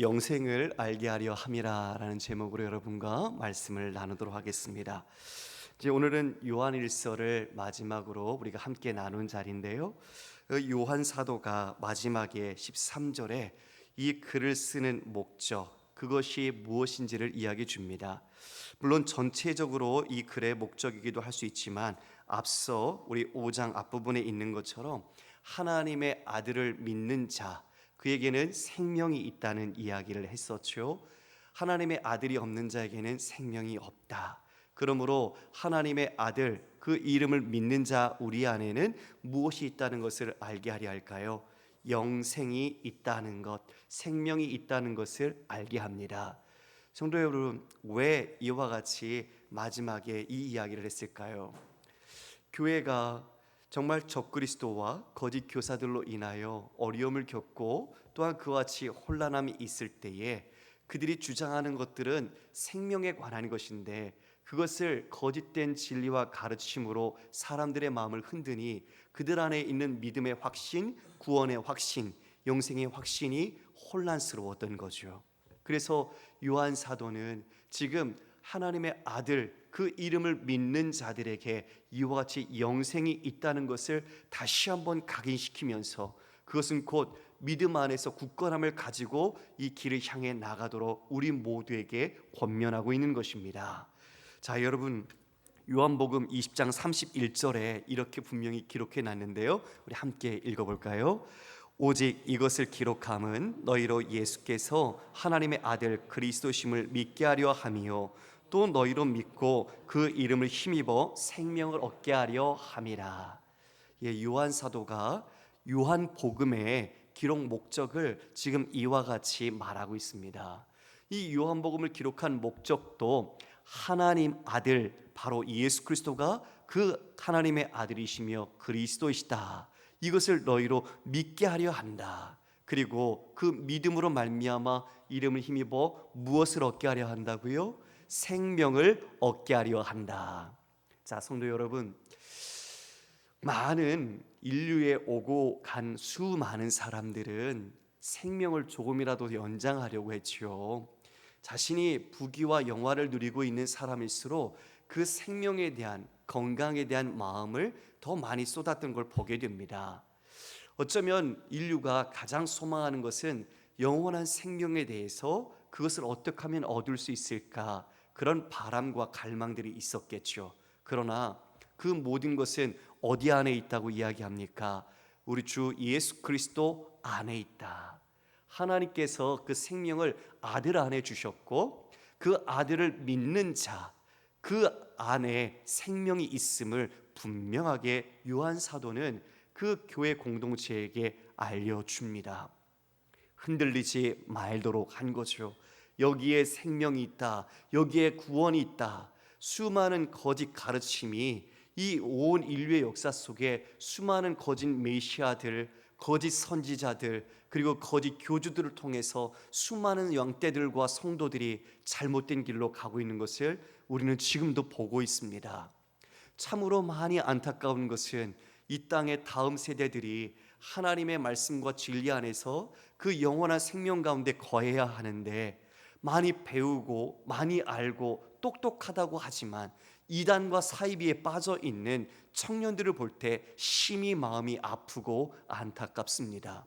영생을 알게 하려 함이라라는 제목으로 여러분과 말씀을 나누도록 하겠습니다. 이제 오늘은 요한일서를 마지막으로 우리가 함께 나눈 자리인데요. 요한 사도가 마지막에 13절에 이 글을 쓰는 목적, 그것이 무엇인지를 이야기해 줍니다. 물론 전체적으로 이 글의 목적이기도 할 수 있지만 앞서 우리 5장 앞부분에 있는 것처럼 하나님의 아들을 믿는 자, 그에게는 생명이 있다는 이야기를 했었죠. 하나님의 아들이 없는 자에게는 생명이 없다. 그러므로 하나님의 아들, 그 이름을 믿는 자 우리 안에는 무엇이 있다는 것을 알게 하려 할까요? 영생이 있다는 것, 생명이 있다는 것을 알게 합니다. 성도 여러분, 왜 이와 같이 마지막에 이 이야기를 했을까요? 교회가 정말 적그리스도와 거짓 교사들로 인하여 어려움을 겪고 또한 그와 같이 혼란함이 있을 때에 그들이 주장하는 것들은 생명에 관한 것인데 그것을 거짓된 진리와 가르침으로 사람들의 마음을 흔드니 그들 안에 있는 믿음의 확신, 구원의 확신, 영생의 확신이 혼란스러웠던 거죠. 그래서 요한 사도는 지금 하나님의 아들, 그 이름을 믿는 자들에게 이와 같이 영생이 있다는 것을 다시 한번 각인시키면서 그것은 곧 믿음 안에서 굳건함을 가지고 이 길을 향해 나가도록 우리 모두에게 권면하고 있는 것입니다. 자, 여러분, 요한복음 20장 31절에 이렇게 분명히 기록해 놨는데요, 우리 함께 읽어볼까요? 오직 이것을 기록함은 너희로 예수께서 하나님의 아들 그리스도심을 믿게 하려 함이요 또 너희로 믿고 그 이름을 힘입어 생명을 얻게 하려 함이라. 요한 사도가 요한복음의 기록 목적을 지금 이와 같이 말하고 있습니다. 이 요한복음을 기록한 목적도 하나님 아들, 바로 예수 그리스도가 그 하나님의 아들이시며 그리스도이시다, 이것을 너희로 믿게 하려 한다. 그리고 그 믿음으로 말미암아 이름을 힘입어 무엇을 얻게 하려 한다고요? 생명을 얻게 하려 한다. 자, 성도 여러분, 많은 인류에 오고 간 수많은 사람들은 생명을 조금이라도 연장하려고 했지요. 자신이 부귀와 영화를 누리고 있는 사람일수록 그 생명에 대한, 건강에 대한 마음을 더 많이 쏟았던 걸 보게 됩니다. 어쩌면 인류가 가장 소망하는 것은 영원한 생명에 대해서 그것을 어떻게 하면 얻을 수 있을까, 그런 바람과 갈망들이 있었겠죠. 그러나 그 모든 것은 어디 안에 있다고 이야기합니까? 우리 주 예수 그리스도 안에 있다. 하나님께서 그 생명을 아들 안에 주셨고 그 아들을 믿는 자, 그 안에 생명이 있음을 분명하게 요한 사도는 그 교회 공동체에게 알려줍니다. 흔들리지 말도록 한 거죠. 여기에 생명이 있다, 여기에 구원이 있다. 수많은 거짓 가르침이 이 온 인류의 역사 속에 수많은 거짓 메시아들, 거짓 선지자들, 그리고 거짓 교주들을 통해서 수많은 영떼들과 성도들이 잘못된 길로 가고 있는 것을 우리는 지금도 보고 있습니다. 참으로 많이 안타까운 것은 이 땅의 다음 세대들이 하나님의 말씀과 진리 안에서 그 영원한 생명 가운데 거해야 하는데, 많이 배우고 많이 알고 똑똑하다고 하지만 이단과 사이비에 빠져 있는 청년들을 볼 때 심히 마음이 아프고 안타깝습니다.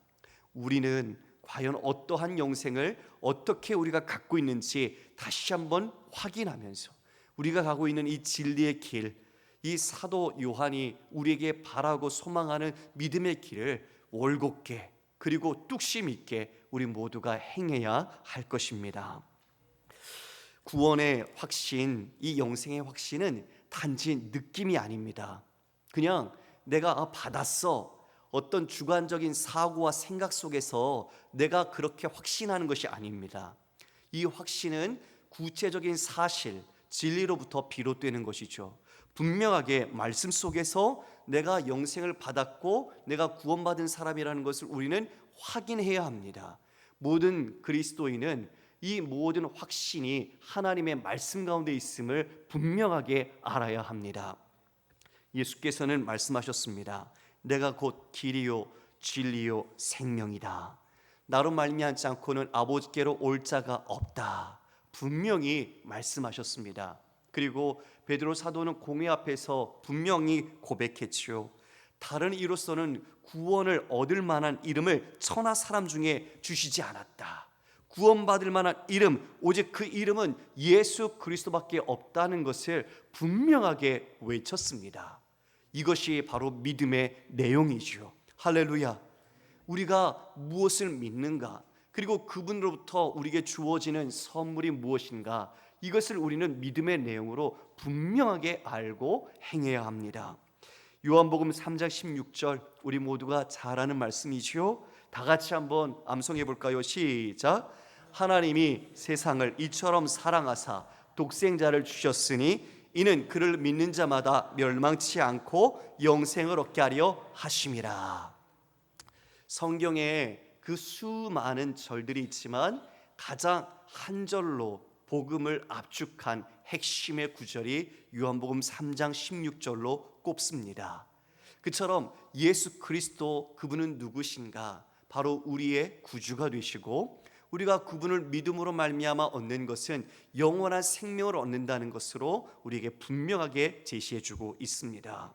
우리는 과연 어떠한 영생을 어떻게 우리가 갖고 있는지 다시 한번 확인하면서 우리가 가고 있는 이 진리의 길, 이 사도 요한이 우리에게 바라고 소망하는 믿음의 길을 올곧게 그리고 뚝심 있게 우리 모두가 행해야 할 것입니다. 구원의 확신, 이 영생의 확신은 단지 느낌이 아닙니다. 그냥 내가 받았어, 어떤 주관적인 사고와 생각 속에서 내가 그렇게 확신하는 것이 아닙니다. 이 확신은 구체적인 사실, 진리로부터 비롯되는 것이죠. 분명하게 말씀 속에서 내가 영생을 받았고 내가 구원받은 사람이라는 것을 우리는 확인해야 합니다. 모든 그리스도인은 이 모든 확신이 하나님의 말씀 가운데 있음을 분명하게 알아야 합니다. 예수께서는 말씀하셨습니다. 내가 곧 길이요 진리요 생명이다. 나로 말미암지 않고는 아버지께로 올 자가 없다, 분명히 말씀하셨습니다. 그리고 베드로 사도는 공회 앞에서 분명히 고백했지요. 다른 이로서는 구원을 얻을 만한 이름을 천하 사람 중에 주시지 않았다. 구원받을 만한 이름, 오직 그 이름은 예수 그리스도밖에 없다는 것을 분명하게 외쳤습니다. 이것이 바로 믿음의 내용이지요. 할렐루야. 우리가 무엇을 믿는가, 그리고 그분으로부터 우리에게 주어지는 선물이 무엇인가, 이것을 우리는 믿음의 내용으로 분명하게 알고 행해야 합니다. 요한복음 3장 16절, 우리 모두가 잘 아는 말씀이지요. 다 같이 한번 암송해 볼까요? 시작. 하나님이 세상을 이처럼 사랑하사 독생자를 주셨으니 이는 그를 믿는 자마다 멸망치 않고 영생을 얻게 하려 하심이라. 성경에 그 수많은 절들이 있지만 가장 한 절로 복음을 압축한 핵심의 구절이 요한복음 3장 16절로 꼽습니다. 그처럼 예수 그리스도, 그분은 누구신가? 바로 우리의 구주가 되시고, 우리가 그분을 믿음으로 말미암아 얻는 것은 영원한 생명을 얻는다는 것으로 우리에게 분명하게 제시해주고 있습니다.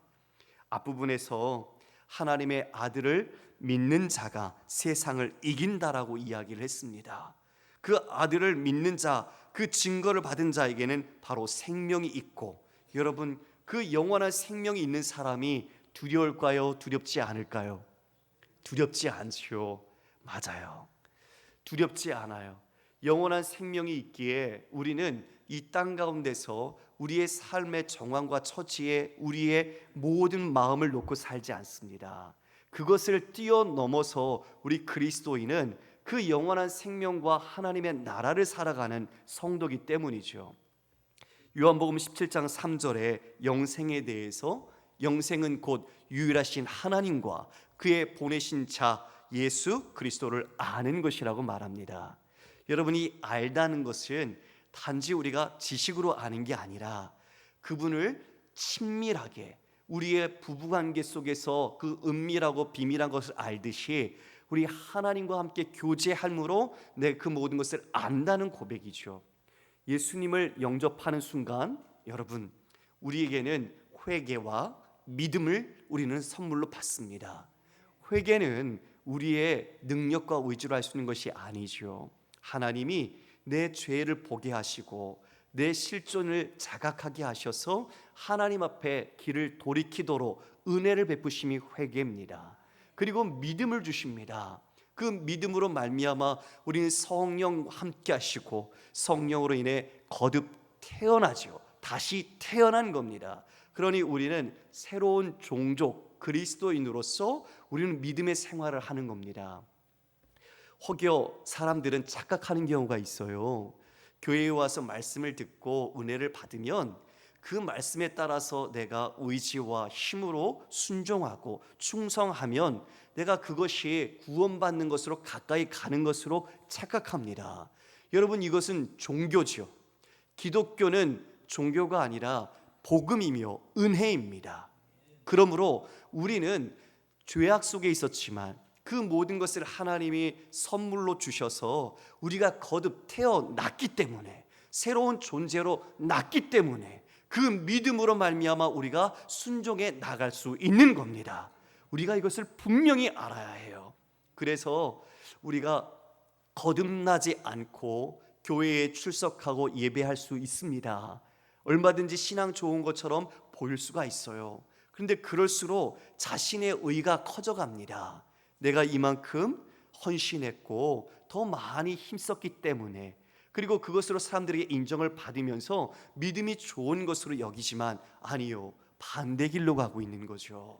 앞부분에서 하나님의 아들을 믿는 자가 세상을 이긴다라고 이야기를 했습니다. 그 아들을 믿는 자, 그 증거를 받은 자에게는 바로 생명이 있고, 여러분, 그 영원한 생명이 있는 사람이 두려울까요? 두렵지 않을까요? 두렵지 않지요. 맞아요. 두렵지 않아요. 영원한 생명이 있기에 우리는 이 땅 가운데서 우리의 삶의 정황과 처지에 우리의 모든 마음을 놓고 살지 않습니다. 그것을 뛰어넘어서 우리 그리스도인은 그 영원한 생명과 하나님의 나라를 살아가는 성도이기 때문이죠. 요한복음 17장 3절에 영생에 대해서, 영생은 곧 유일하신 하나님과 그의 보내신 자 예수 그리스도를 아는 것이라고 말합니다. 여러분이 알다는 것은 단지 우리가 지식으로 아는 게 아니라 그분을 친밀하게, 우리의 부부관계 속에서 그 은밀하고 비밀한 것을 알듯이 우리 하나님과 함께 교제함으로 그 모든 것을 안다는 고백이죠. 예수님을 영접하는 순간 여러분, 우리에게는 회개와 믿음을 우리는 선물로 받습니다. 회개는 우리의 능력과 의지로 할 수 있는 것이 아니죠. 하나님이 내 죄를 보게 하시고 내 실존을 자각하게 하셔서 하나님 앞에 길을 돌이키도록 은혜를 베푸심이 회개입니다. 그리고 믿음을 주십니다. 그 믿음으로 말미암아 우리는 성령 함께 하시고 성령으로 인해 거듭 태어나죠. 다시 태어난 겁니다. 그러니 우리는 새로운 종족 그리스도인으로서 우리는 믿음의 생활을 하는 겁니다. 혹여 사람들은 착각하는 경우가 있어요. 교회에 와서 말씀을 듣고 은혜를 받으면 그 말씀에 따라서 내가 의지와 힘으로 순종하고 충성하면 내가 그것이 구원받는 것으로 가까이 가는 것으로 착각합니다. 여러분, 이것은 종교죠. 기독교는 종교가 아니라 복음이며 은혜입니다. 그러므로 우리는 죄악 속에 있었지만 그 모든 것을 하나님이 선물로 주셔서 우리가 거듭 태어났기 때문에, 새로운 존재로 났기 때문에 그 믿음으로 말미암아 우리가 순종해 나갈 수 있는 겁니다. 우리가 이것을 분명히 알아야 해요. 그래서 우리가 거듭나지 않고 교회에 출석하고 예배할 수 있습니다. 얼마든지 신앙 좋은 것처럼 보일 수가 있어요. 그런데 그럴수록 자신의 의가 커져갑니다. 내가 이만큼 헌신했고 더 많이 힘썼기 때문에, 그리고 그것으로 사람들에게 인정을 받으면서 믿음이 좋은 것으로 여기지만 아니요, 반대 길로 가고 있는 거죠.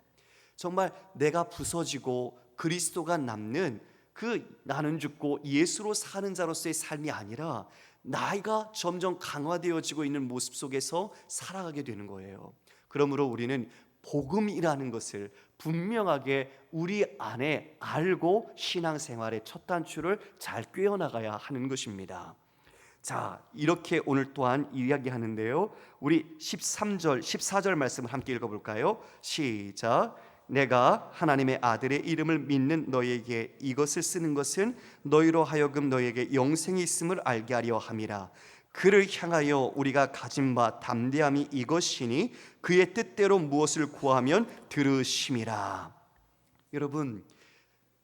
정말 내가 부서지고 그리스도가 남는 그 나는 죽고 예수로 사는 자로서의 삶이 아니라 나이가 점점 강화되어지고 있는 모습 속에서 살아가게 되는 거예요. 그러므로 우리는 복음이라는 것을 분명하게 우리 안에 알고 신앙생활의 첫 단추를 잘 꿰어나가야 하는 것입니다. 자, 이렇게 오늘 또한 이야기하는데요. 우리 13절, 14절 말씀을 함께 읽어볼까요? 시작. 내가 하나님의 아들의 이름을 믿는 너에게 이것을 쓰는 것은 너희로 하여금 너에게 영생이 있음을 알게 하려 함이라. 그를 향하여 우리가 가진 바 담대함이 이것이니 그의 뜻대로 무엇을 구하면 들으심이라. 여러분,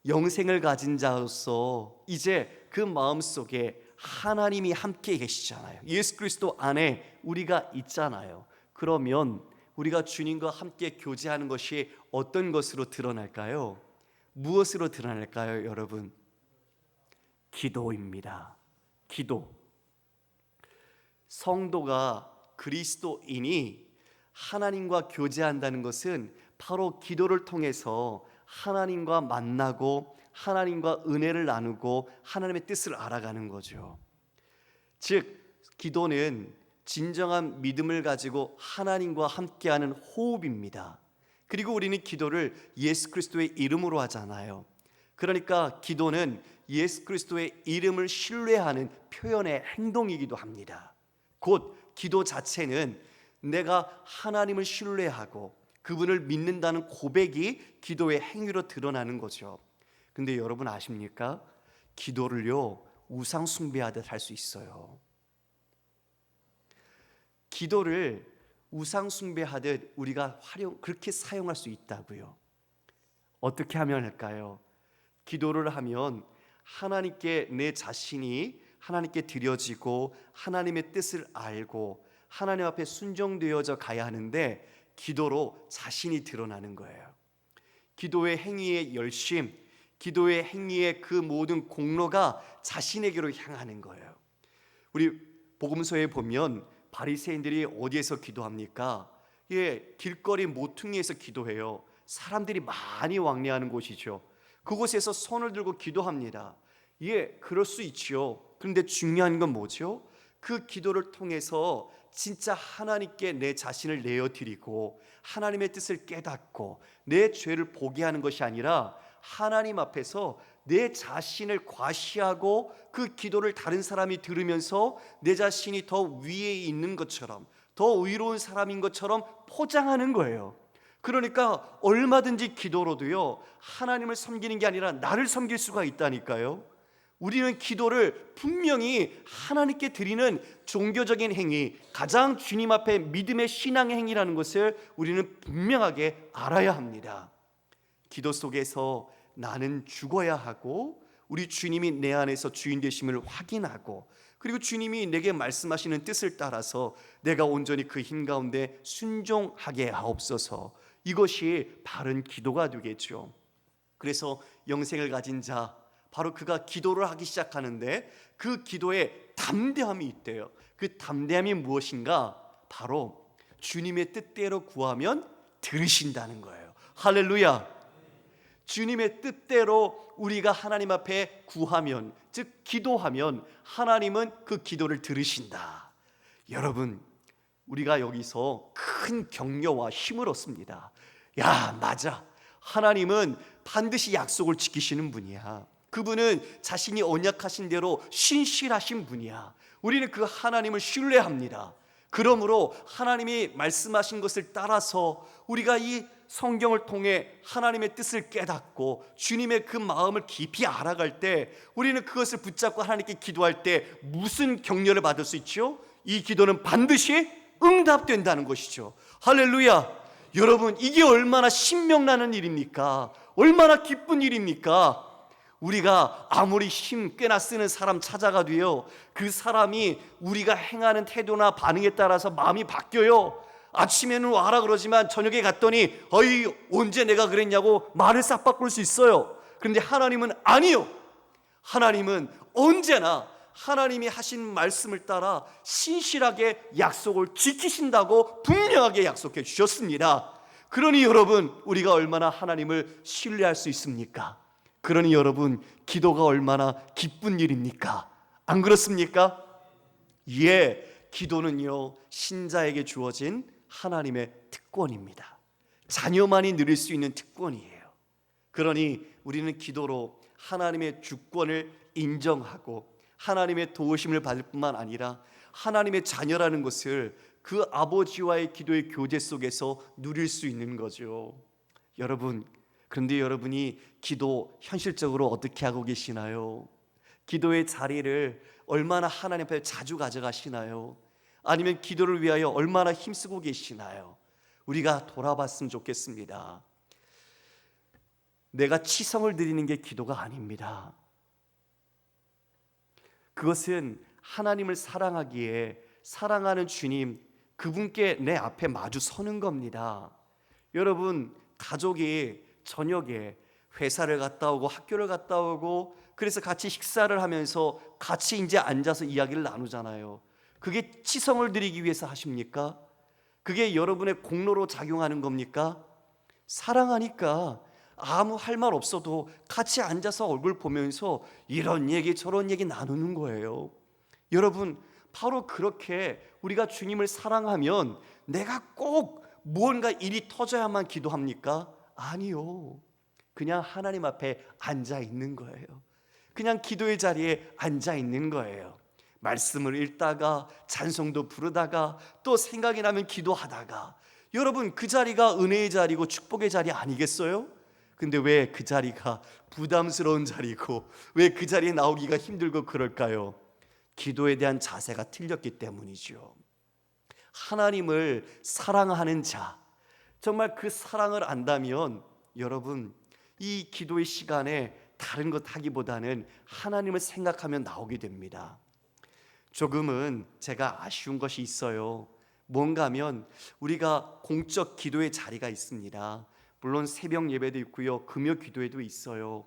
영생을 가진 자로서 이제 그 마음속에 하나님이 함께 계시잖아요. 예수 그리스도 안에 우리가 있잖아요. 그러면 우리가 주님과 함께 교제하는 것이 어떤 것으로 드러날까요? 무엇으로 드러날까요, 여러분? 기도입니다. 기도. 성도가 그리스도인이 하나님과 교제한다는 것은 바로 기도를 통해서 하나님과 만나고 하나님과 은혜를 나누고 하나님의 뜻을 알아가는 거죠. 즉, 기도는 진정한 믿음을 가지고 하나님과 함께하는 호흡입니다. 그리고 우리는 기도를 예수 그리스도의 이름으로 하잖아요. 그러니까 기도는 예수 그리스도의 이름을 신뢰하는 표현의 행동이기도 합니다. 곧 기도 자체는 내가 하나님을 신뢰하고 그분을 믿는다는 고백이 기도의 행위로 드러나는 거죠. 근데 여러분 아십니까? 기도를요, 우상 숭배하듯 할 수 있어요. 기도를 우상 숭배하듯 우리가 그렇게 사용할 수 있다고요. 어떻게 하면 할까요? 기도를 하면 하나님께 내 자신이 하나님께 드려지고 하나님의 뜻을 알고 하나님 앞에 순종되어져 가야 하는데 기도로 자신이 드러나는 거예요. 기도의 행위의 열심, 기도의 행위의 그 모든 공로가 자신에게로 향하는 거예요. 우리 복음서에 보면 바리새인들이 어디에서 기도합니까? 길거리 모퉁이에서 기도해요. 사람들이 많이 왕래하는 곳이죠. 그곳에서 손을 들고 기도합니다. 그럴 수 있죠. 그런데 중요한 건 뭐죠? 그 기도를 통해서 진짜 하나님께 내 자신을 내어드리고 하나님의 뜻을 깨닫고 내 죄를 보게 하는 것이 아니라 하나님 앞에서 내 자신을 과시하고 그 기도를 다른 사람이 들으면서 내 자신이 더 위에 있는 것처럼, 더 의로운 사람인 것처럼 포장하는 거예요. 그러니까 얼마든지 기도로도요, 하나님을 섬기는 게 아니라 나를 섬길 수가 있다니까요. 우리는 기도를 분명히 하나님께 드리는 종교적인 행위, 가장 주님 앞에 믿음의 신앙의 행위라는 것을 우리는 분명하게 알아야 합니다. 기도 속에서 나는 죽어야 하고 우리 주님이 내 안에서 주인 되심을 확인하고, 그리고 주님이 내게 말씀하시는 뜻을 따라서 내가 온전히 그 힘 가운데 순종하게 하옵소서. 이것이 바른 기도가 되겠죠. 그래서 영생을 가진 자, 바로 그가 기도를 하기 시작하는데 그 기도에 담대함이 있대요. 그 담대함이 무엇인가? 바로 주님의 뜻대로 구하면 들으신다는 거예요. 할렐루야. 주님의 뜻대로 우리가 하나님 앞에 구하면, 즉 기도하면 하나님은 그 기도를 들으신다. 여러분, 우리가 여기서 큰 격려와 힘을 얻습니다. 맞아, 하나님은 반드시 약속을 지키시는 분이야. 그분은 자신이 언약하신 대로 신실하신 분이야. 우리는 그 하나님을 신뢰합니다. 그러므로 하나님이 말씀하신 것을 따라서 우리가 이 성경을 통해 하나님의 뜻을 깨닫고 주님의 그 마음을 깊이 알아갈 때 우리는 그것을 붙잡고 하나님께 기도할 때 무슨 격려를 받을 수 있죠? 이 기도는 반드시 응답된다는 것이죠. 할렐루야. 여러분, 이게 얼마나 신명나는 일입니까? 얼마나 기쁜 일입니까? 우리가 아무리 힘 꽤나 쓰는 사람 찾아가도요, 그 사람이 우리가 행하는 태도나 반응에 따라서 마음이 바뀌어요. 아침에는 와라 그러지만 저녁에 갔더니 언제 내가 그랬냐고 말을 싹 바꿀 수 있어요. 그런데 하나님은 아니요. 하나님은 언제나 하나님이 하신 말씀을 따라 신실하게 약속을 지키신다고 분명하게 약속해 주셨습니다. 그러니 여러분, 우리가 얼마나 하나님을 신뢰할 수 있습니까? 그러니 여러분, 기도가 얼마나 기쁜 일입니까? 안 그렇습니까? 기도는요, 신자에게 주어진 하나님의 특권입니다. 자녀만이 누릴 수 있는 특권이에요. 그러니 우리는 기도로 하나님의 주권을 인정하고 하나님의 도우심을 받을 뿐만 아니라 하나님의 자녀라는 것을 그 아버지와의 기도의 교제 속에서 누릴 수 있는 거죠. 여러분, 그런데 여러분이 기도 현실적으로 어떻게 하고 계시나요? 기도의 자리를 얼마나 하나님 앞에 자주 가져가시나요? 아니면 기도를 위하여 얼마나 힘쓰고 계시나요? 우리가 돌아봤으면 좋겠습니다. 내가 치성을 드리는 게 기도가 아닙니다. 그것은 하나님을 사랑하기에 사랑하는 주님, 그분께 내 앞에 마주 서는 겁니다. 여러분, 가족이 저녁에 회사를 갔다 오고 학교를 갔다 오고 그래서 같이 식사를 하면서 같이 이제 앉아서 이야기를 나누잖아요. 그게 치성을 드리기 위해서 하십니까? 그게 여러분의 공로로 작용하는 겁니까? 사랑하니까 아무 할 말 없어도 같이 앉아서 얼굴 보면서 이런 얘기 저런 얘기 나누는 거예요. 여러분, 바로 그렇게 우리가 주님을 사랑하면 내가 꼭 무언가 일이 터져야만 기도합니까? 아니요. 그냥 하나님 앞에 앉아 있는 거예요. 그냥 기도의 자리에 앉아 있는 거예요. 말씀을 읽다가 찬송도 부르다가 또 생각이 나면 기도하다가, 여러분, 그 자리가 은혜의 자리고 축복의 자리 아니겠어요? 근데 왜 그 자리가 부담스러운 자리고 왜 그 자리에 나오기가 힘들고 그럴까요? 기도에 대한 자세가 틀렸기 때문이죠. 하나님을 사랑하는 자, 정말 그 사랑을 안다면 여러분, 이 기도의 시간에 다른 것 하기보다는 하나님을 생각하며 나오게 됩니다. 조금은 제가 아쉬운 것이 있어요. 뭔가 하면 우리가 공적 기도의 자리가 있습니다. 물론 새벽 예배도 있고요, 금요 기도회도 있어요.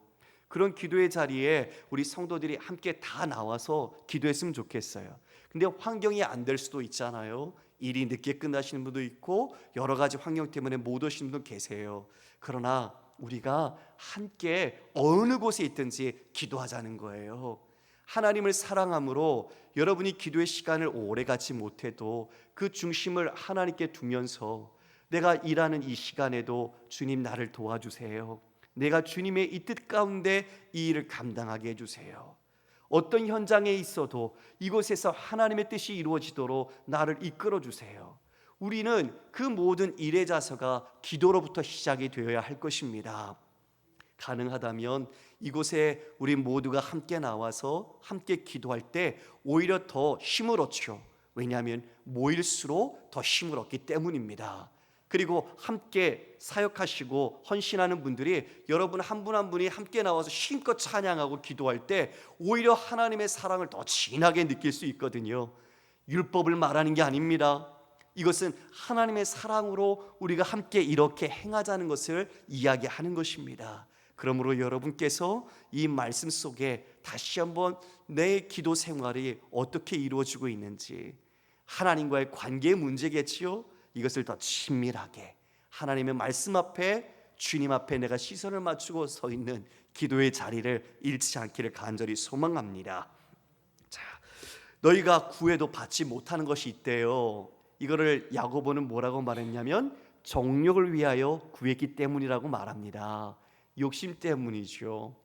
그런 기도의 자리에 우리 성도들이 함께 다 나와서 기도했으면 좋겠어요. 근데 환경이 안 될 수도 있잖아요. 일이 늦게 끝나시는 분도 있고 여러 가지 환경 때문에 못 오시는 분도 계세요. 그러나 우리가 함께 어느 곳에 있든지 기도하자는 거예요. 하나님을 사랑함으로 여러분이 기도의 시간을 오래 갖지 못해도 그 중심을 하나님께 두면서 내가 일하는 이 시간에도 주님 나를 도와주세요. 내가 주님의 이 뜻 가운데 이 일을 감당하게 해주세요. 어떤 현장에 있어도 이곳에서 하나님의 뜻이 이루어지도록 나를 이끌어 주세요. 우리는 그 모든 일의 자세가 기도로부터 시작이 되어야 할 것입니다. 가능하다면 이곳에 우리 모두가 함께 나와서 함께 기도할 때 오히려 더 힘을 얻죠. 왜냐하면 모일수록 더 힘을 얻기 때문입니다. 그리고 함께 사역하시고 헌신하는 분들이 여러분 한 분 한 분이 함께 나와서 힘껏 찬양하고 기도할 때 오히려 하나님의 사랑을 더 진하게 느낄 수 있거든요. 율법을 말하는 게 아닙니다. 이것은 하나님의 사랑으로 우리가 함께 이렇게 행하자는 것을 이야기하는 것입니다. 그러므로 여러분께서 이 말씀 속에 다시 한번 내 기도 생활이 어떻게 이루어지고 있는지, 하나님과의 관계의 문제겠지요. 이것을 더 친밀하게 하나님의 말씀 앞에, 주님 앞에 내가 시선을 맞추고 서 있는 기도의 자리를 잃지 않기를 간절히 소망합니다. 자, 너희가 구해도 받지 못하는 것이 있대요. 이거를 야고보는 뭐라고 말했냐면 정욕을 위하여 구했기 때문이라고 말합니다. 욕심 때문이죠.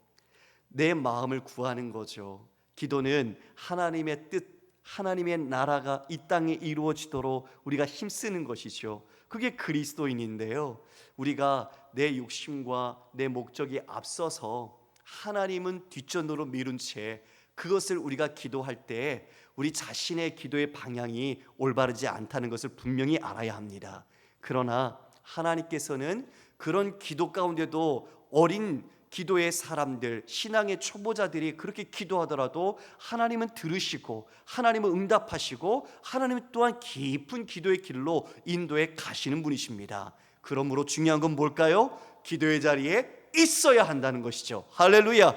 내 마음을 구하는 거죠. 기도는 하나님의 뜻, 하나님의 나라가 이 땅에 이루어지도록 우리가 힘쓰는 것이죠. 그게 그리스도인인데요, 우리가 내 욕심과 내 목적이 앞서서 하나님은 뒷전으로 미룬 채 그것을 우리가 기도할 때 우리 자신의 기도의 방향이 올바르지 않다는 것을 분명히 알아야 합니다. 그러나 하나님께서는 그런 기도 가운데도 어린 기도의 사람들, 신앙의 초보자들이 그렇게 기도하더라도 하나님은 들으시고 하나님은 응답하시고 하나님은 또한 깊은 기도의 길로 인도해 가시는 분이십니다. 그러므로 중요한 건 뭘까요? 기도의 자리에 있어야 한다는 것이죠. 할렐루야.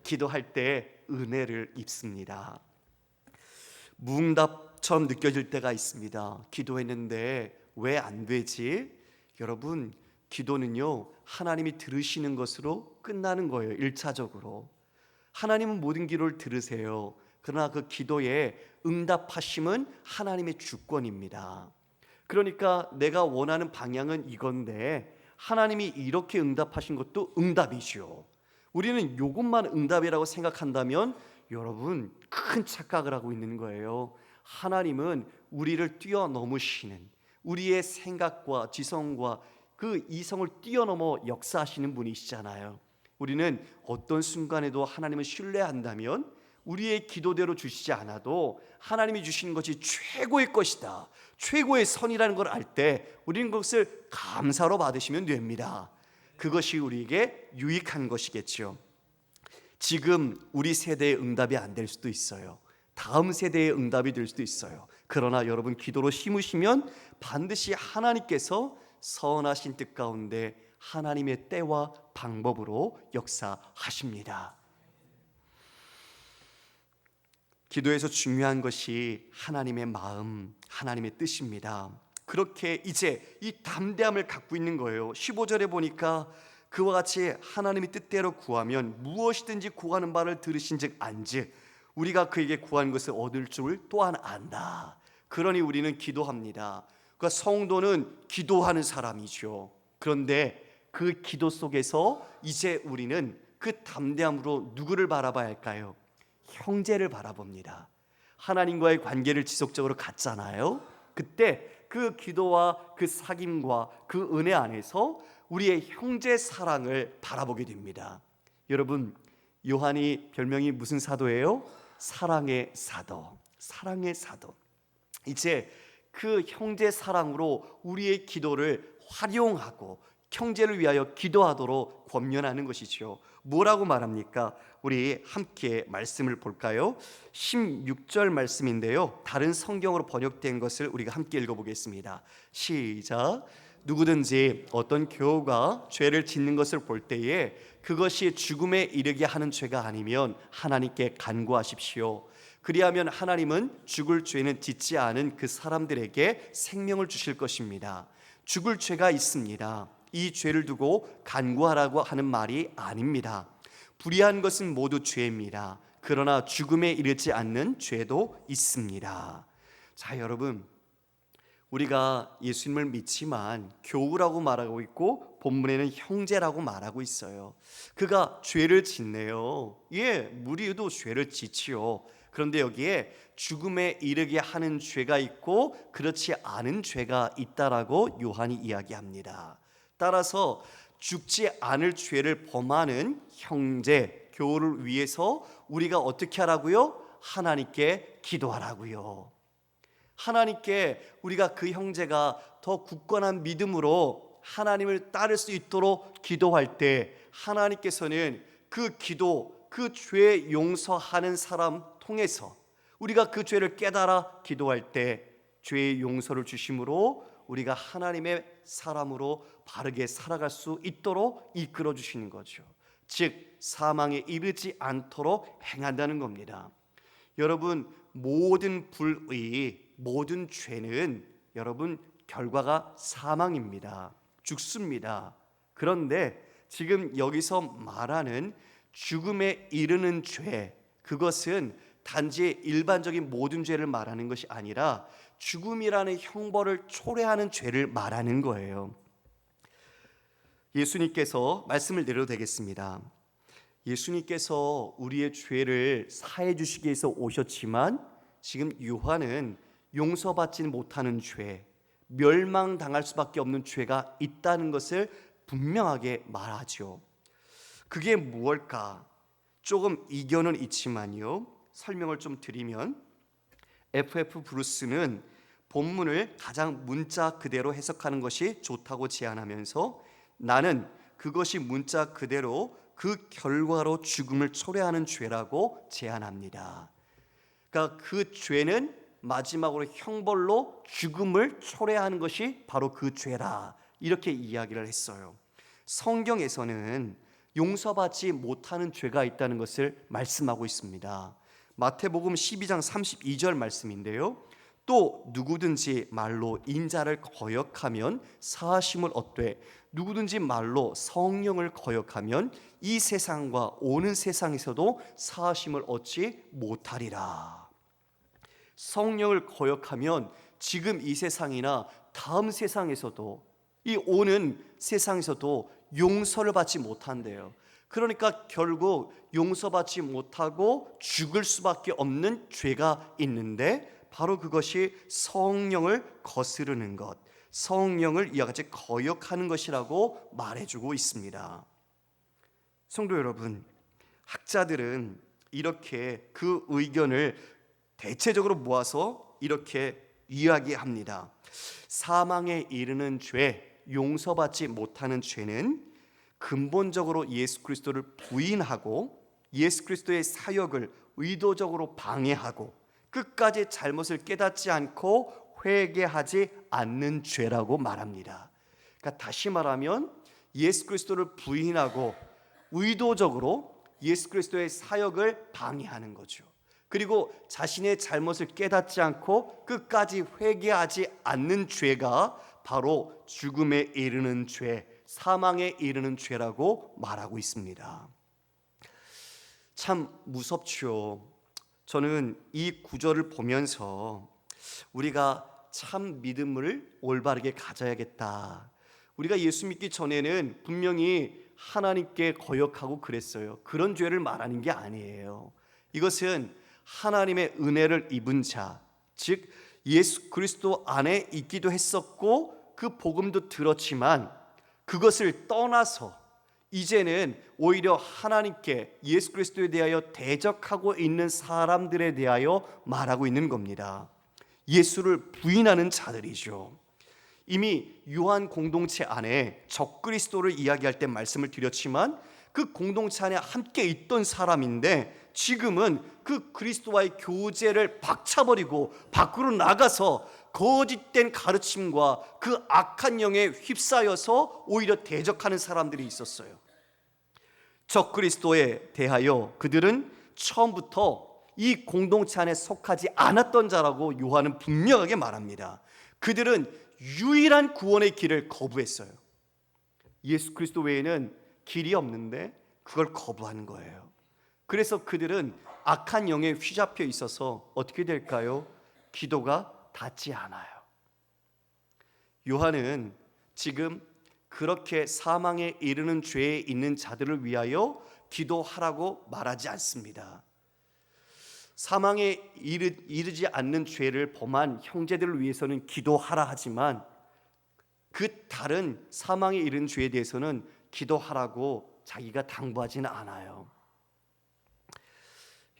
기도할 때 은혜를 입습니다. 무응답처럼 느껴질 때가 있습니다. 기도했는데 왜 안 되지? 여러분, 기도는요 하나님이 들으시는 것으로 끝나는 거예요. 1차적으로 하나님은 모든 기도를 들으세요. 그러나 그 기도에 응답하심은 하나님의 주권입니다. 그러니까 내가 원하는 방향은 이건데 하나님이 이렇게 응답하신 것도 응답이죠. 우리는 이것만 응답이라고 생각한다면 여러분 큰 착각을 하고 있는 거예요. 하나님은 우리를 뛰어넘으시는, 우리의 생각과 지성과 그 이성을 뛰어넘어 역사하시는 분이시잖아요. 우리는 어떤 순간에도 하나님을 신뢰한다면 우리의 기도대로 주시지 않아도 하나님이 주시는 것이 최고의 것이다, 최고의 선이라는 걸 알 때 우리는 그것을 감사로 받으시면 됩니다. 그것이 우리에게 유익한 것이겠죠. 지금 우리 세대의 응답이 안 될 수도 있어요. 다음 세대의 응답이 될 수도 있어요. 그러나 여러분 기도로 심으시면 반드시 하나님께서 선하신 뜻 가운데 하나님의 때와 방법으로 역사하십니다. 기도에서 중요한 것이 하나님의 마음, 하나님의 뜻입니다. 그렇게 이제 이 담대함을 갖고 있는 거예요. 15절에 보니까 그와 같이 하나님의 뜻대로 구하면 무엇이든지 구하는 바를 들으신즉 안즉 우리가 그에게 구한 것을 얻을 줄 또한 안다. 그러니 우리는 기도합니다. 그러니까 성도는 기도하는 사람이죠. 그런데 그 기도 속에서 이제 우리는 그 담대함으로 누구를 바라봐야 할까요? 형제를 바라봅니다. 하나님과의 관계를 지속적으로 갖잖아요. 그때 그 기도와 그 사귐과 그 은혜 안에서 우리의 형제 사랑을 바라보게 됩니다. 여러분, 요한이 별명이 무슨 사도예요? 사랑의 사도. 사랑의 사도. 이제 그 형제 사랑으로 우리의 기도를 활용하고 형제를 위하여 기도하도록 권면하는 것이죠. 뭐라고 말합니까? 우리 함께 말씀을 볼까요? 16절 말씀인데요, 다른 성경으로 번역된 것을 우리가 함께 읽어보겠습니다. 시작. 누구든지 어떤 교우가 죄를 짓는 것을 볼 때에 그것이 죽음에 이르게 하는 죄가 아니면 하나님께 간구하십시오. 그리하면 하나님은 죽을 죄는 짓지 않은 그 사람들에게 생명을 주실 것입니다. 죽을 죄가 있습니다. 이 죄를 두고 간구하라고 하는 말이 아닙니다. 불의한 것은 모두 죄입니다. 그러나 죽음에 이르지 않는 죄도 있습니다. 자, 여러분, 우리가 예수님을 믿지만 교우라고 말하고 있고 본문에는 형제라고 말하고 있어요. 그가 죄를 짓네요. 예, 무리도 죄를 짓지요. 그런데 여기에 죽음에 이르게 하는 죄가 있고 그렇지 않은 죄가 있다라고 요한이 이야기합니다. 따라서 죽지 않을 죄를 범하는 형제, 교우를 위해서 우리가 어떻게 하라고요? 하나님께 기도하라고요. 하나님께 우리가 그 형제가 더 굳건한 믿음으로 하나님을 따를 수 있도록 기도할 때 하나님께서는 그 기도, 그 죄 용서하는 사람 통해서 우리가 그 죄를 깨달아 기도할 때 죄의 용서를 주심으로 우리가 하나님의 사람으로 바르게 살아갈 수 있도록 이끌어 주시는 거죠. 즉 사망에 이르지 않도록 행한다는 겁니다. 여러분, 모든 불의, 모든 죄는 여러분 결과가 사망입니다. 죽습니다. 그런데 지금 여기서 말하는 죽음에 이르는 죄, 그것은 단지 일반적인 모든 죄를 말하는 것이 아니라 죽음이라는 형벌을 초래하는 죄를 말하는 거예요. 예수님께서 말씀을 드려도 되겠습니다. 예수님께서 우리의 죄를 사해 주시기 위해서 오셨지만 지금 요한은 용서받지 못하는 죄, 멸망당할 수밖에 없는 죄가 있다는 것을 분명하게 말하죠. 그게 무엇일까? 조금 이견은 있지만요, 설명을 좀 드리면 F.F. 브루스는 본문을 가장 문자 그대로 해석하는 것이 좋다고 제안하면서 나는 그것이 문자 그대로 그 결과로 죽음을 초래하는 죄라고 제안합니다. 그러니까 그 죄는 마지막으로 형벌로 죽음을 초래하는 것이 바로 그 죄라, 이렇게 이야기를 했어요. 성경에서는 용서받지 못하는 죄가 있다는 것을 말씀하고 있습니다. 마태복음 12장 32절 말씀인데요, 또 누구든지 말로 인자를 거역하면 사하심을 얻되 누구든지 말로 성령을 거역하면 이 세상과 오는 세상에서도 사하심을 얻지 못하리라. 성령을 거역하면 지금 이 세상이나 다음 세상에서도, 이 오는 세상에서도 용서를 받지 못한대요. 그러니까 결국 용서받지 못하고 죽을 수밖에 없는 죄가 있는데 바로 그것이 성령을 거스르는 것, 성령을 이와 같이 거역하는 것이라고 말해주고 있습니다. 성도 여러분, 학자들은 이렇게 그 의견을 대체적으로 모아서 이렇게 이야기합니다. 사망에 이르는 죄, 용서받지 못하는 죄는 근본적으로 예수 그리스도를 부인하고 예수 그리스도의 사역을 의도적으로 방해하고 끝까지 잘못을 깨닫지 않고 회개하지 않는 죄라고 말합니다. 그러니까 다시 말하면 예수 그리스도를 부인하고 의도적으로 예수 그리스도의 사역을 방해하는 거죠. 그리고 자신의 잘못을 깨닫지 않고 끝까지 회개하지 않는 죄가 바로 죽음에 이르는 죄, 사망에 이르는 죄라고 말하고 있습니다. 참 무섭죠. 저는 이 구절을 보면서 우리가 참 믿음을 올바르게 가져야겠다. 우리가 예수 믿기 전에는 분명히 하나님께 거역하고 그랬어요. 그런 죄를 말하는 게 아니에요. 이것은 하나님의 은혜를 입은 자, 즉 예수 그리스도 안에 있기도 했었고 그 복음도 들었지만 그것을 떠나서 이제는 오히려 하나님께 예수 그리스도에 대하여 대적하고 있는 사람들에 대하여 말하고 있는 겁니다. 예수를 부인하는 자들이죠. 이미 요한 공동체 안에 적그리스도를 이야기할 때 말씀을 드렸지만 그 공동체 안에 함께 있던 사람인데 지금은 그 그리스도와의 교제를 박차버리고 밖으로 나가서 거짓된 가르침과 그 악한 영에 휩싸여서 오히려 대적하는 사람들이 있었어요. 적그리스도에 대하여 그들은 처음부터 이 공동체 안에 속하지 않았던 자라고 요한은 분명하게 말합니다. 그들은 유일한 구원의 길을 거부했어요. 예수 그리스도 외에는 길이 없는데 그걸 거부하는 거예요. 그래서 그들은 악한 영에 휘잡혀 있어서 어떻게 될까요? 기도가 닿지 않아요. 요한은 지금 그렇게 사망에 이르는 죄에 있는 자들을 위하여 기도하라고 말하지 않습니다. 사망에 이르지 않는 죄를 범한 형제들을 위해서는 기도하라 하지만 그 다른 사망에 이른 죄에 대해서는 기도하라고 자기가 당부하지는 않아요.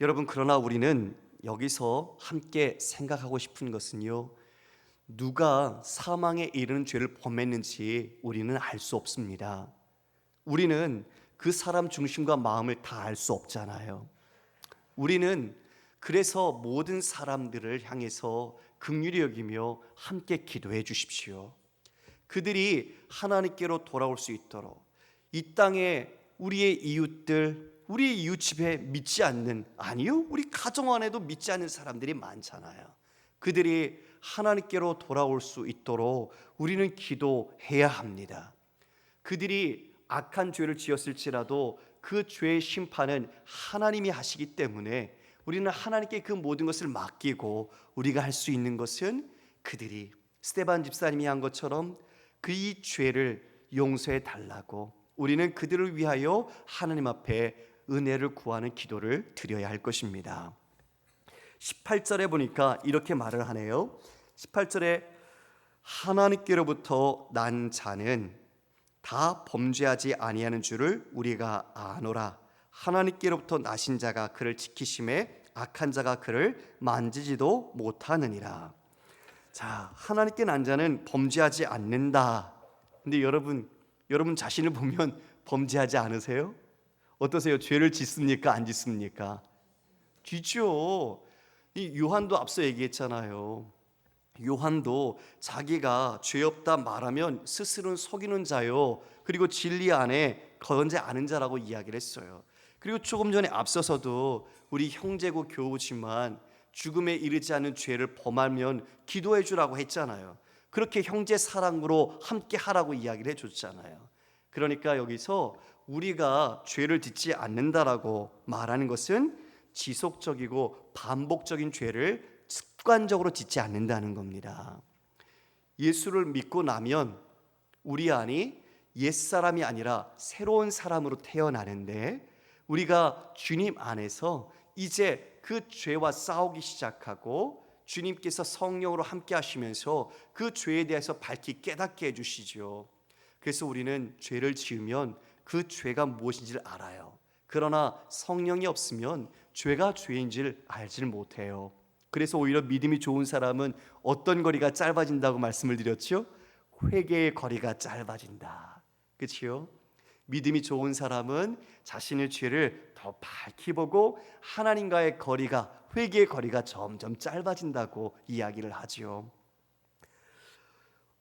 여러분, 그러나 우리는 여기서 함께 생각하고 싶은 것은요, 누가 사망에 이르는 죄를 범했는지 우리는 알 수 없습니다. 우리는 그 사람 중심과 마음을 다 알 수 없잖아요. 우리는 그래서 모든 사람들을 향해서 긍휼히 여기며 함께 기도해 주십시오. 그들이 하나님께로 돌아올 수 있도록 이 땅에 우리의 이웃들, 우리의 이웃집에 믿지 않는, 아니요, 우리 가정 안에도 믿지 않는 사람들이 많잖아요. 그들이 하나님께로 돌아올 수 있도록 우리는 기도해야 합니다. 그들이 악한 죄를 지었을지라도 그 죄의 심판은 하나님이 하시기 때문에 우리는 하나님께 그 모든 것을 맡기고 우리가 할 수 있는 것은 그들이 스데반 집사님이 한 것처럼 그 이 죄를 용서해 달라고 우리는 그들을 위하여 하나님 앞에 은혜를 구하는 기도를 드려야 할 것입니다. 18절에 보니까 이렇게 말을 하네요. 18절에 하나님께로부터 난 자는 다 범죄하지 아니하는 줄을 우리가 아노라. 하나님께로부터 나신 자가 그를 지키심에 악한 자가 그를 만지지도 못하느니라. 자, 하나님께 난 자는 범죄하지 않는다. 근데 여러분 자신을 보면 범죄하지 않으세요? 어떠세요? 죄를 짓습니까? 안 짓습니까? 짓죠. 이 요한도 앞서 얘기했잖아요. 요한도 자기가 죄 없다 말하면 스스로는 속이는 자요, 그리고 진리 안에 거하지 않은 자라고 이야기를 했어요. 그리고 조금 전에 앞서서도 우리 형제고 교우지만 죽음에 이르지 않은 죄를 범하면 기도해 주라고 했잖아요. 그렇게 형제 사랑으로 함께 하라고 이야기를 해줬잖아요. 그러니까 여기서 우리가 죄를 짓지 않는다라고 말하는 것은 지속적이고 반복적인 죄를 습관적으로 짓지 않는다는 겁니다. 예수를 믿고 나면 우리 안이 옛사람이 아니라 새로운 사람으로 태어나는데 우리가 주님 안에서 이제 그 죄와 싸우기 시작하고 주님께서 성령으로 함께 하시면서 그 죄에 대해서 밝히 깨닫게 해주시죠. 그래서 우리는 죄를 지으면 그 죄가 무엇인지를 알아요. 그러나 성령이 없으면 죄가 죄인지를 알지를 못해요. 그래서 오히려 믿음이 좋은 사람은 어떤 거리가 짧아진다고 말씀을 드렸죠? 회개의 거리가 짧아진다. 그렇지요? 믿음이 좋은 사람은 자신의 죄를 더 밝히 보고 하나님과의 거리가, 회개의 거리가 점점 짧아진다고 이야기를 하지요.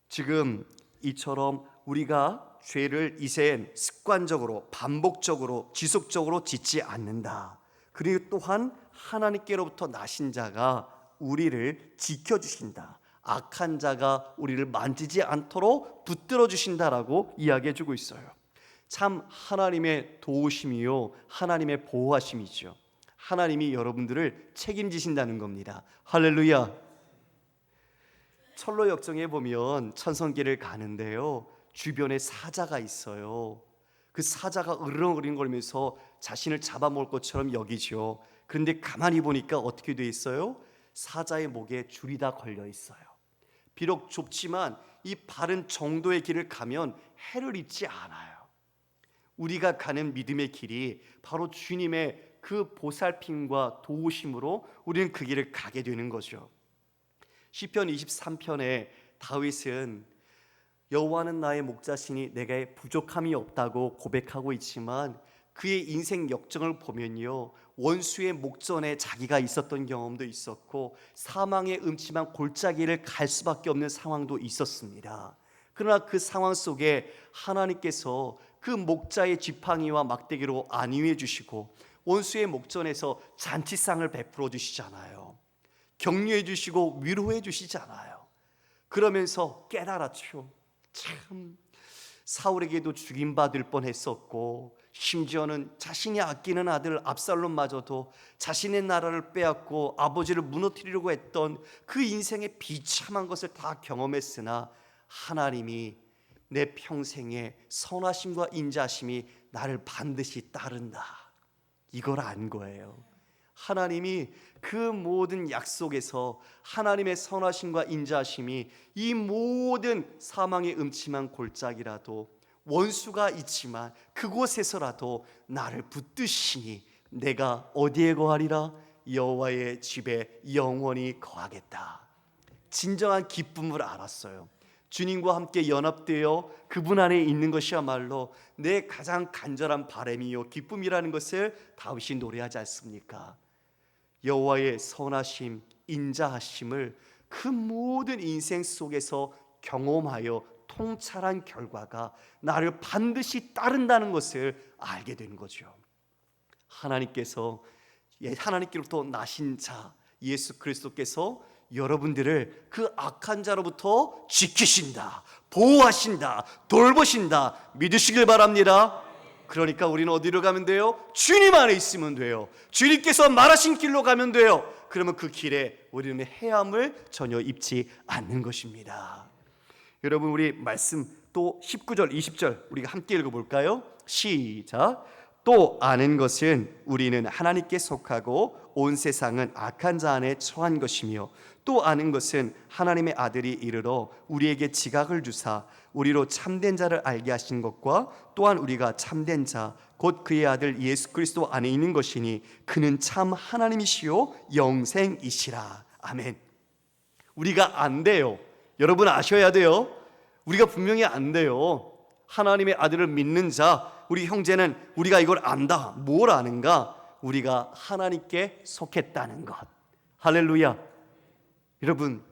지금 이처럼 우리가 죄를 이젠 습관적으로, 반복적으로, 지속적으로 짓지 않는다. 그리고 또한 하나님께로부터 나신 자가 우리를 지켜주신다. 악한 자가 우리를 만지지 않도록 붙들어 주신다라고 이야기해 주고 있어요. 참 하나님의 도우심이요, 하나님의 보호하심이죠. 하나님이 여러분들을 책임지신다는 겁니다. 할렐루야. 철로 역정에 보면 천성길을 가는데요, 주변에 사자가 있어요. 그 사자가 으르렁거리면서 자신을 잡아먹을 것처럼 여기죠. 그런데 가만히 보니까 어떻게 돼 있어요? 사자의 목에 줄이 다 걸려 있어요. 비록 좁지만 이 바른 정도의 길을 가면 해를 입지 않아요. 우리가 가는 믿음의 길이 바로 주님의 그 보살핌과 도우심으로 우리는 그 길을 가게 되는 거죠. 시편 23편에 다윗은 여호와는 나의 목자시니 내게 부족함이 없다고 고백하고 있지만 그의 인생 역정을 보면요, 원수의 목전에 자기가 있었던 경험도 있었고 사망의 음침한 골짜기를 갈 수밖에 없는 상황도 있었습니다. 그러나 그 상황 속에 하나님께서 그 목자의 지팡이와 막대기로 안위해 주시고 원수의 목전에서 잔치상을 베풀어 주시잖아요. 격려해 주시고 위로해 주시잖아요. 그러면서 깨달았죠. 참 사울에게도 죽임받을 뻔했었고 심지어는 자신이 아끼는 아들 압살롬마저도 자신의 나라를 빼앗고 아버지를 무너뜨리려고 했던 그 인생의 비참한 것을 다 경험했으나 하나님이 내 평생의 선하심과 인자심이 나를 반드시 따른다, 이걸 안 거예요. 하나님이 그 모든 약속에서 하나님의 선하심과 인자심이 이 모든 사망의 음침한 골짜기라도 원수가 있지만 그곳에서라도 나를 붙드시니 내가 어디에 거하리라? 여호와의 집에 영원히 거하겠다. 진정한 기쁨을 알았어요. 주님과 함께 연합되어 그분 안에 있는 것이야말로 내 가장 간절한 바람이요 기쁨이라는 것을 다윗이 노래하지 않습니까? 여호와의 선하심, 인자하심을 그 모든 인생 속에서 경험하여 통찰한 결과가 나를 반드시 따른다는 것을 알게 되는 거죠. 하나님께로부터 나신 자 예수 그리스도께서 여러분들을 그 악한 자로부터 지키신다, 보호하신다, 돌보신다 믿으시길 바랍니다. 그러니까 우리는 어디로 가면 돼요? 주님 안에 있으면 돼요. 주님께서 말하신 길로 가면 돼요. 그러면 그 길에 우리는 해함을 전혀 입지 않는 것입니다. 여러분, 우리 말씀 또 19절 20절 우리가 함께 읽어볼까요? 시작. 또 아는 것은 우리는 하나님께 속하고 온 세상은 악한 자 안에 처한 것이며 또 아는 것은 하나님의 아들이 이르러 우리에게 지각을 주사 우리로 참된 자를 알게 하신 것과 또한 우리가 참된 자 곧 그의 아들 예수 그리스도 안에 있는 것이니 그는 참 하나님이시요 영생이시라. 아멘. 우리가 안 돼요. 여러분 아셔야 돼요. 우리가 분명히 안 돼요. 하나님의 아들을 믿는 자, 우리 형제는 우리가 이걸 안다. 뭘 아는가? 우리가 하나님께 속했다는 것. 할렐루야. 여러분,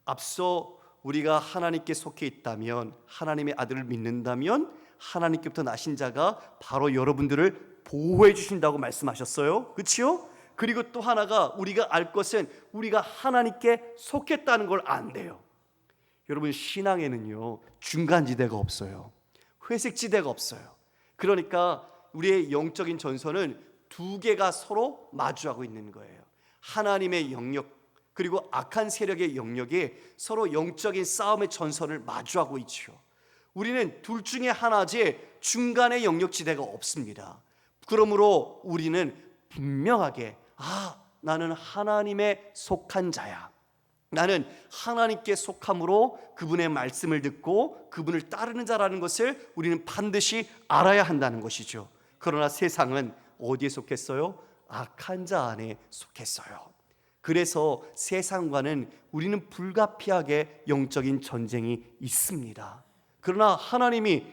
앞서 우리가 하나님께 속해 있다면, 하나님의 아들을 믿는다면 하나님께부터 나신 자가 바로 여러분들을 보호해 주신다고 말씀하셨어요. 그렇지요? 그리고 또 하나가 우리가 알 것은 우리가 하나님께 속했다는 걸 안돼요. 여러분, 신앙에는요 중간지대가 없어요. 회색지대가 없어요. 그러니까 우리의 영적인 전선은 두 개가 서로 마주하고 있는 거예요. 하나님의 영역 그리고 악한 세력의 영역이 서로 영적인 싸움의 전선을 마주하고 있죠. 우리는 둘 중에 하나지 중간의 영역지대가 없습니다. 그러므로 우리는 분명하게 나는 하나님의 속한 자야. 나는 하나님께 속함으로 그분의 말씀을 듣고 그분을 따르는 자라는 것을 우리는 반드시 알아야 한다는 것이죠. 그러나 세상은 어디에 속했어요? 악한 자 안에 속했어요. 그래서 세상과는 우리는 불가피하게 영적인 전쟁이 있습니다. 그러나 하나님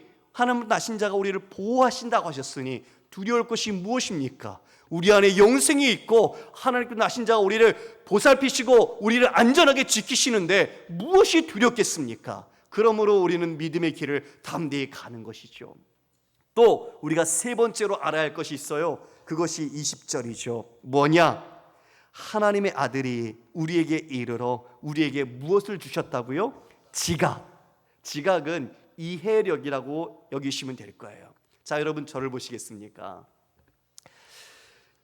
나신 자가 우리를 보호하신다고 하셨으니 두려울 것이 무엇입니까? 우리 안에 영생이 있고 하나님께 나신 자가 우리를 보살피시고 우리를 안전하게 지키시는데 무엇이 두렵겠습니까? 그러므로 우리는 믿음의 길을 담대히 가는 것이죠. 또 우리가 세 번째로 알아야 할 것이 있어요. 그것이 20절이죠. 뭐냐? 하나님의 아들이 우리에게 이르러 우리에게 무엇을 주셨다고요? 지각은 이해력이라고 여기시면 될 거예요. 자, 여러분 저를 보시겠습니까?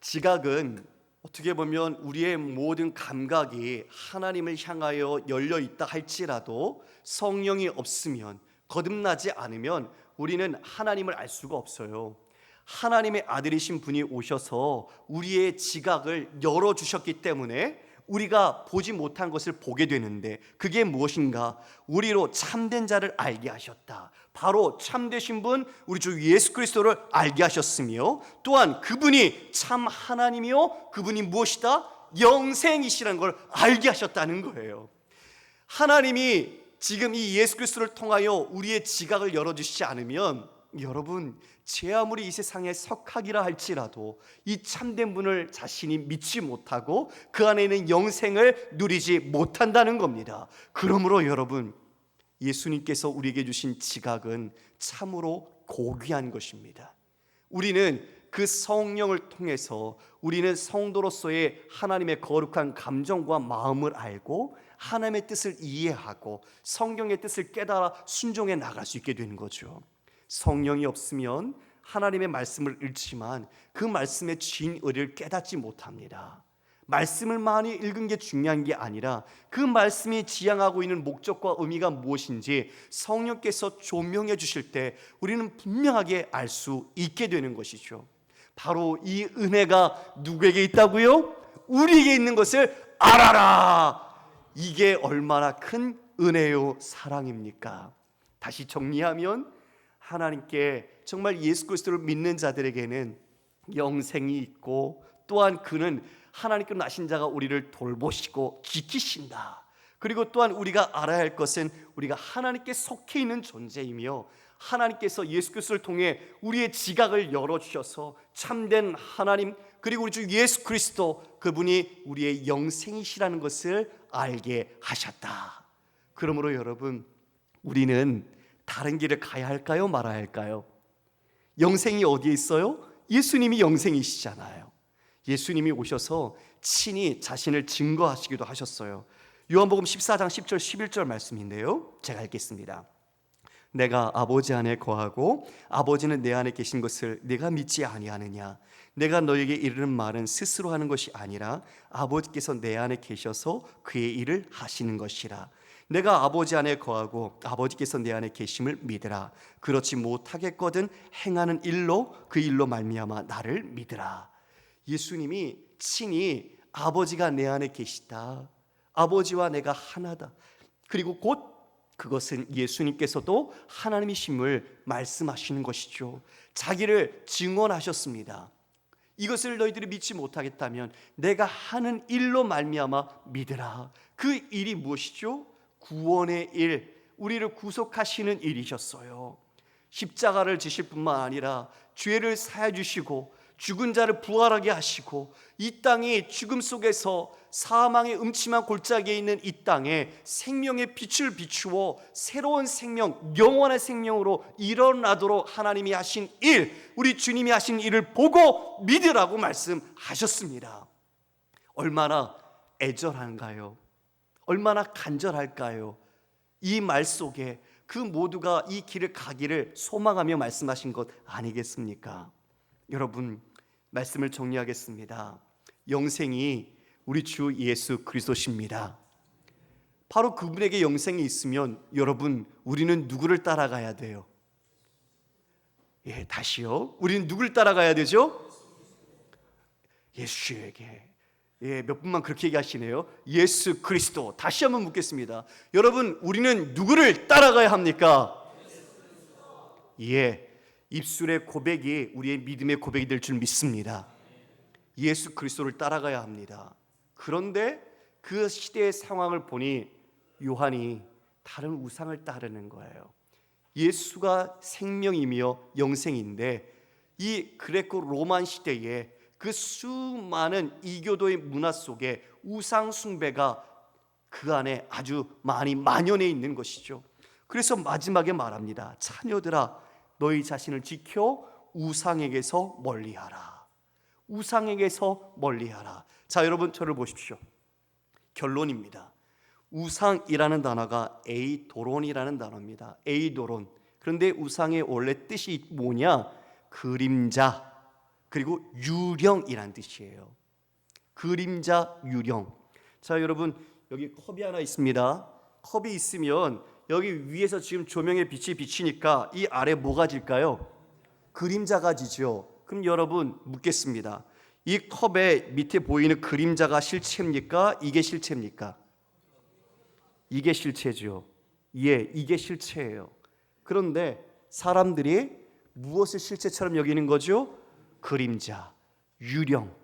지각은 어떻게 보면 우리의 모든 감각이 하나님을 향하여 열려 있다 할지라도 성령이 없으면, 거듭나지 않으면 우리는 하나님을 알 수가 없어요. 하나님의 아들이신 분이 오셔서 우리의 지각을 열어주셨기 때문에 우리가 보지 못한 것을 보게 되는데, 그게 무엇인가? 우리로 참된 자를 알게 하셨다. 바로 참되신 분 우리 주 예수 그리스도를 알게 하셨으며, 또한 그분이 참 하나님이요 그분이 무엇이다? 영생이시라는 걸 알게 하셨다는 거예요. 하나님이 지금 이 예수 그리스도를 통하여 우리의 지각을 열어주시지 않으면, 여러분 제 아무리 이 세상에 석학이라 할지라도 이 참된 분을 자신이 믿지 못하고 그 안에 있는 영생을 누리지 못한다는 겁니다. 그러므로 여러분, 예수님께서 우리에게 주신 지각은 참으로 고귀한 것입니다. 우리는 그 성령을 통해서 우리는 성도로서의 하나님의 거룩한 감정과 마음을 알고 하나님의 뜻을 이해하고 성경의 뜻을 깨달아 순종해 나갈 수 있게 되는 거죠. 성령이 없으면 하나님의 말씀을 읽지만 그 말씀의 진의를 깨닫지 못합니다. 말씀을 많이 읽은 게 중요한 게 아니라 그 말씀이 지향하고 있는 목적과 의미가 무엇인지 성령께서 조명해 주실 때 우리는 분명하게 알 수 있게 되는 것이죠. 바로 이 은혜가 누구에게 있다고요? 우리에게 있는 것을 알아라. 이게 얼마나 큰 은혜요 사랑입니까? 다시 정리하면, 하나님께 정말 예수 그리스도를 믿는 자들에게는 영생이 있고, 또한 그는 하나님께 나신 자가 우리를 돌보시고 지키신다. 그리고 또한 우리가 알아야 할 것은 우리가 하나님께 속해 있는 존재이며, 하나님께서 예수 그리스도를 통해 우리의 지각을 열어주셔서 참된 하나님, 그리고 우리 주 예수 그리스도 그분이 우리의 영생이시라는 것을 알게 하셨다. 그러므로 여러분, 우리는 다른 길을 가야 할까요? 말아야 할까요? 영생이 어디에 있어요? 예수님이 영생이시잖아요. 예수님이 오셔서 친히 자신을 증거하시기도 하셨어요. 요한복음 14장 10절 11절 말씀인데요, 제가 읽겠습니다. 내가 아버지 안에 거하고 아버지는 내 안에 계신 것을 내가 믿지 아니하느냐? 내가 너에게 이르는 말은 스스로 하는 것이 아니라 아버지께서 내 안에 계셔서 그의 일을 하시는 것이라. 내가 아버지 안에 거하고 아버지께서 내 안에 계심을 믿으라. 그렇지 못하겠거든 행하는 일로 그 일로 말미암아 나를 믿으라. 예수님이 친히 아버지가 내 안에 계시다, 아버지와 내가 하나다, 그리고 곧 그것은 예수님께서도 하나님이심을 말씀하시는 것이죠. 자기를 증언하셨습니다. 이것을 너희들이 믿지 못하겠다면 내가 하는 일로 말미암아 믿으라. 그 일이 무엇이죠? 구원의 일, 우리를 구속하시는 일이셨어요. 십자가를 지실 뿐만 아니라 죄를 사해 주시고 죽은 자를 부활하게 하시고, 이 땅이 죽음 속에서 사망의 음침한 골짜기에 있는 이 땅에 생명의 빛을 비추어 새로운 생명, 영원의 생명으로 일어나도록 하나님이 하신 일, 우리 주님이 하신 일을 보고 믿으라고 말씀하셨습니다. 얼마나 애절한가요? 얼마나 간절할까요? 이 말 속에 그 모두가 이 길을 가기를 소망하며 말씀하신 것 아니겠습니까? 여러분, 말씀을 정리하겠습니다. 영생이 우리 주 예수 그리스도십니다. 바로 그분에게 영생이 있으면 여러분, 우리는 누구를 따라가야 돼요? 다시요. 우리는 누굴 따라가야 되죠? 예수에게. 예, 몇 분만 그렇게 얘기하시네요. 예수 그리스도. 다시 한번 묻겠습니다. 여러분, 우리는 누구를 따라가야 합니까? 예, 입술의 고백이 우리의 믿음의 고백이 될 줄 믿습니다. 예수 그리스도를 따라가야 합니다. 그런데 그 시대의 상황을 보니 요한이 다른 우상을 따르는 거예요. 예수가 생명이며 영생인데 이 그레코 로만 시대에 그 수많은 이교도의 문화 속에 우상 숭배가 그 안에 아주 많이 만연해 있는 것이죠. 그래서 마지막에 말합니다. 자녀들아, 너희 자신을 지켜 우상에게서 멀리하라. 우상에게서 멀리하라. 자, 여러분 저를 보십시오. 결론입니다. 우상이라는 단어가 에이도론이라는 단어입니다. 에이도론. 그런데 우상의 원래 뜻이 뭐냐? 그림자 그리고 유령이란 뜻이에요. 그림자, 유령. 자, 여러분 여기 컵이 하나 있습니다. 컵이 있으면 여기 위에서 지금 조명의 빛이 비치니까 이 아래 뭐가 질까요? 그림자가 지죠. 그럼 여러분 묻겠습니다. 이 컵의 밑에 보이는 그림자가 실체입니까? 이게 실체입니까? 이게 실체죠. 예, 이게 실체예요. 그런데 사람들이 무엇을 실체처럼 여기는 거죠? 그림자, 유령.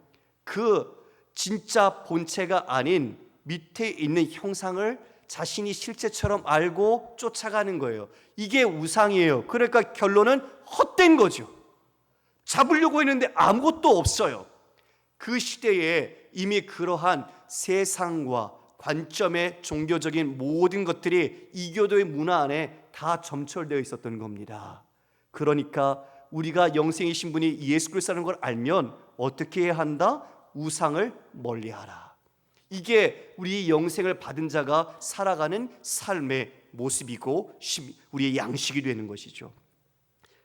그 진짜 본체가 아닌 밑에 있는 형상을 자신이 실체처럼 알고 쫓아가는 거예요. 이게 우상이에요. 그러니까 결론은 헛된 거죠. 잡으려고 했는데 아무것도 없어요. 그 시대에 이미 그러한 세상과 관점의 종교적인 모든 것들이 이교도의 문화 안에 다 점철되어 있었던 겁니다. 그러니까 우리가 영생이신 분이 예수 그리스도라는 걸 알면 어떻게 해야 한다? 우상을 멀리하라. 이게 우리 영생을 받은 자가 살아가는 삶의 모습이고 우리의 양식이 되는 것이죠.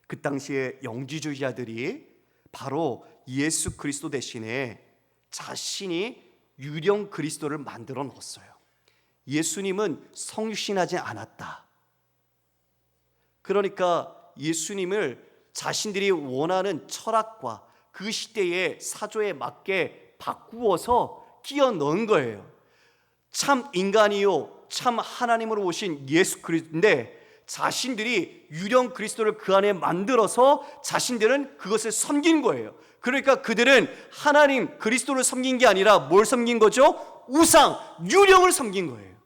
그 당시에 영지주의자들이 바로 예수 그리스도 대신에 자신이 유령 그리스도를 만들어 놓았어요. 예수님은 성육신하지 않았다. 그러니까 예수님을 자신들이 원하는 철학과 그 시대의 사조에 맞게 바꾸어서 끼워 넣은 거예요. 참 인간이요 참 하나님으로 오신 예수 그리스도인데 자신들이 유령 그리스도를 그 안에 만들어서 자신들은 그것을 섬긴 거예요. 그러니까 그들은 하나님 그리스도를 섬긴 게 아니라 뭘 섬긴 거죠? 우상, 유령을 섬긴 거예요.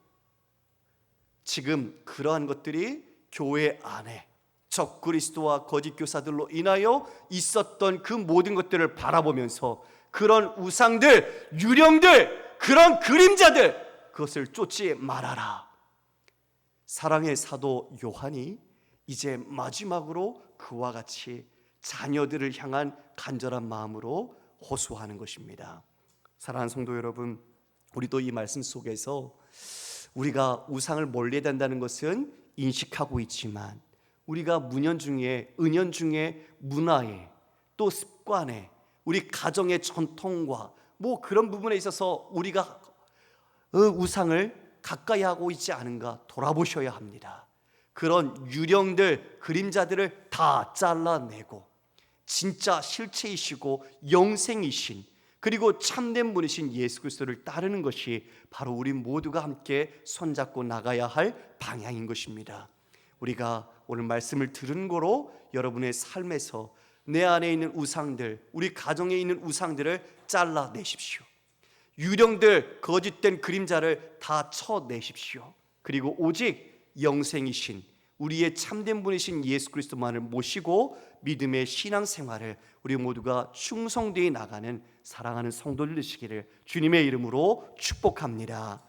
지금 그러한 것들이 교회 안에 적 그리스도와 거짓 교사들로 인하여 있었던 그 모든 것들을 바라보면서 그런 우상들, 유령들, 그런 그림자들 그것을 쫓지 말아라. 사랑의 사도 요한이 이제 마지막으로 그와 같이 자녀들을 향한 간절한 마음으로 호소하는 것입니다. 사랑하는 성도 여러분, 우리도 이 말씀 속에서 우리가 우상을 멀리해야 된다는 것은 인식하고 있지만 우리가 문연중에, 은연중에, 문화에 또 습관에 우리 가정의 전통과 뭐 그런 부분에 있어서 우리가 우상을 가까이 하고 있지 않은가 돌아보셔야 합니다. 그런 유령들, 그림자들을 다 잘라내고 진짜 실체이시고 영생이신 그리고 참된 분이신 예수 그리스도를 따르는 것이 바로 우리 모두가 함께 손잡고 나가야 할 방향인 것입니다. 우리가 오늘 말씀을 들은 거로 여러분의 삶에서 내 안에 있는 우상들, 우리 가정에 있는 우상들을 잘라내십시오. 유령들, 거짓된 그림자를 다 쳐내십시오. 그리고 오직 영생이신 우리의 참된 분이신 예수 그리스도만을 모시고 믿음의 신앙생활을 우리 모두가 충성되어 나가는 사랑하는 성도들 되시기를 주님의 이름으로 축복합니다.